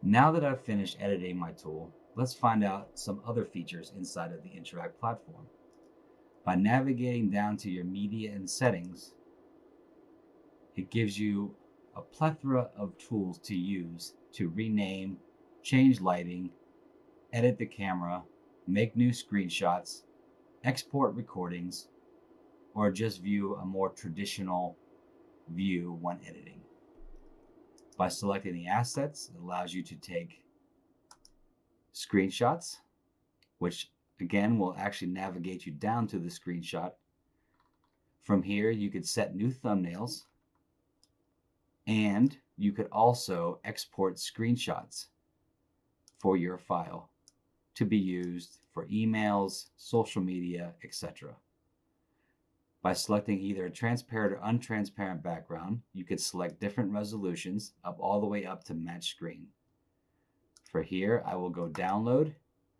Now that I've finished editing my tool, let's find out some other features inside of the INTRACT platform. By navigating down to your media and settings, it gives you a plethora of tools to use to rename, change lighting, edit the camera, make new screenshots, export recordings, or just view a more traditional view when editing. By selecting the assets, it allows you to take screenshots, which again will actually navigate you down to the screenshot. From here, you could set new thumbnails, and you could also export screenshots for your file to be used for emails, social media, etc. By selecting either a transparent or untransparent background, you could select different resolutions up all the way up to match screen. For here, I will go download,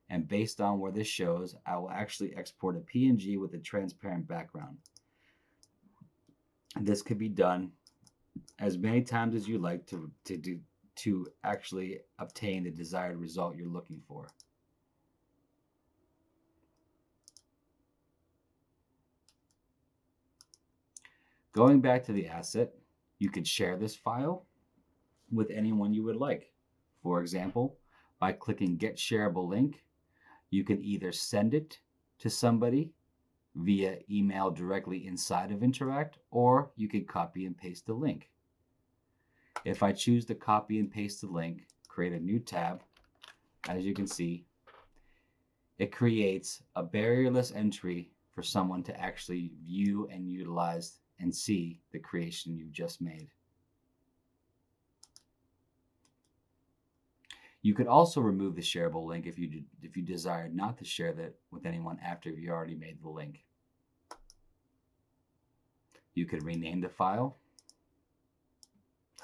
and based on where this shows, I will actually export a PNG with a transparent background. This could be done as many times as you like to actually obtain the desired result you're looking for. Going back to the asset, you could share this file with anyone you would like. For example, by clicking Get Shareable Link, you can either send it to somebody via email directly inside of INTRACT, or you can copy and paste the link. If I choose to copy and paste the link, create a new tab, as you can see, it creates a barrierless entry for someone to actually view and utilize and see the creation you've just made. You could also remove the shareable link if you desired not to share that with anyone after you already made the link. You could rename the file.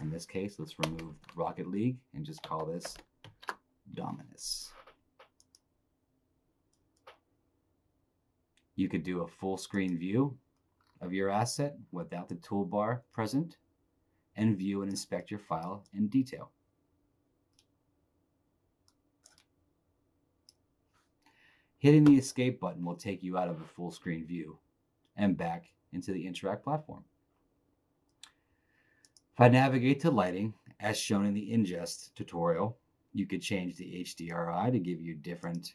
In this case, let's remove Rocket League and just call this Dominus. You could do a full screen view of your asset without the toolbar present and view and inspect your file in detail. Hitting the escape button will take you out of the full screen view and back into the INTRACT platform. If I navigate to lighting, as shown in the ingest tutorial, you could change the HDRI to give you different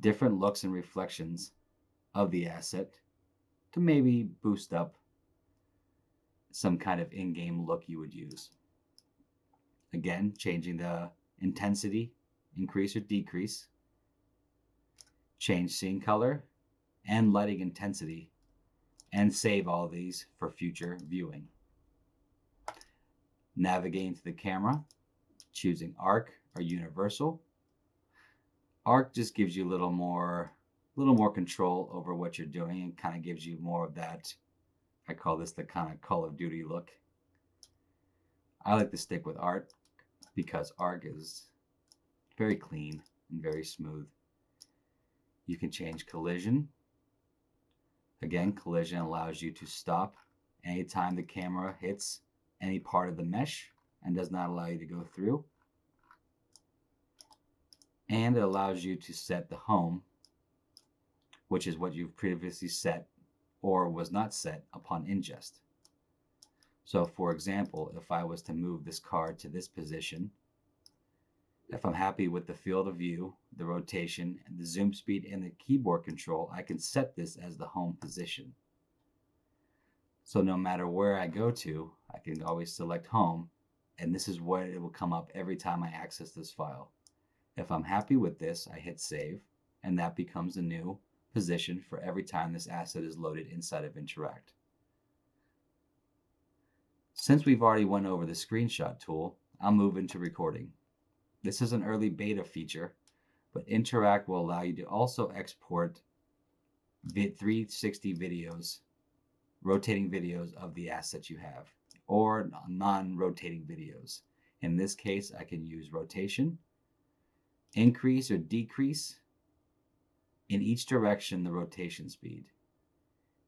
looks and reflections of the asset to maybe boost up some kind of in-game look you would use. Again, changing the intensity, increase or decrease, change scene color and lighting intensity, and save all these for future viewing. Navigating to the camera, choosing arc or universal. Arc just gives you a little more control over what you're doing and kind of gives you more of that, I call this the kind of Call of Duty look. I like to stick with arc because arc is very clean and very smooth. You can change collision. Again, collision allows you to stop anytime the camera hits any part of the mesh and does not allow you to go through. And it allows you to set the home, which is what you've previously set or was not set upon ingest. So for example, if I was to move this card to this position, if I'm happy with the field of view, the rotation, and the zoom speed and the keyboard control, I can set this as the home position. So no matter where I go to, I can always select home, and this is where it will come up every time I access this file. If I'm happy with this, I hit save, and that becomes a new position for every time this asset is loaded inside of INTRACT. Since we've already went over the screenshot tool, I'll move into recording. This is an early beta feature, but INTRACT will allow you to also export 360 videos, rotating videos of the assets you have, or non-rotating videos. In this case, I can use rotation, increase or decrease in each direction the rotation speed.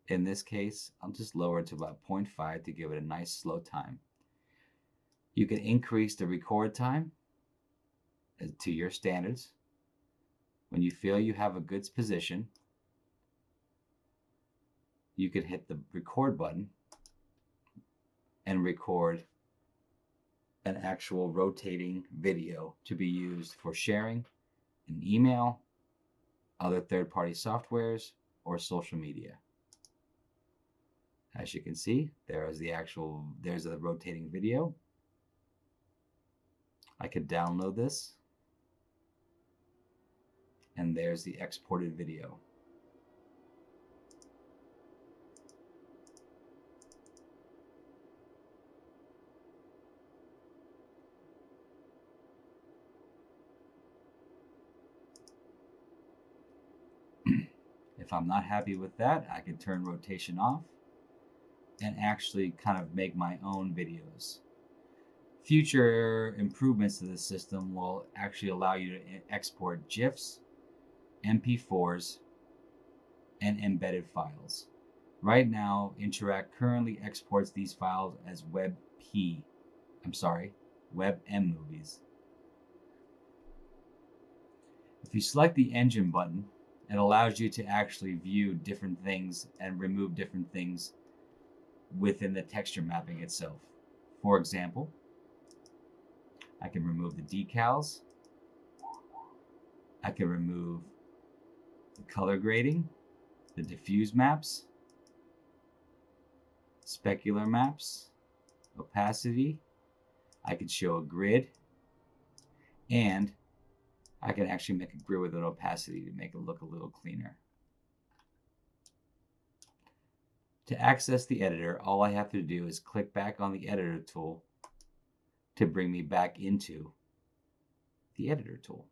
In this case, I'll just lower it to about 0.5 to give it a nice slow time. You can increase the record time to your standards. When you feel you have a good position, you can hit the record button and record an actual rotating video to be used for sharing in email, other third-party softwares, or social media. As you can see, there's the rotating video. I could download this, and there's the exported video. If I'm not happy with that, I can turn rotation off and actually kind of make my own videos. Future improvements to this system will actually allow you to export GIFs, MP4s, and embedded files. Right now, INTRACT currently exports these files as WebM movies. If you select the engine button, it allows you to actually view different things and remove different things within the texture mapping itself. For example, I can remove the decals. I can remove the color grading, the diffuse maps, specular maps, opacity. I can show a grid, and I can actually make a grid with an opacity to make it look a little cleaner. To access the editor, all I have to do is click back on the editor tool to bring me back into the editor tool.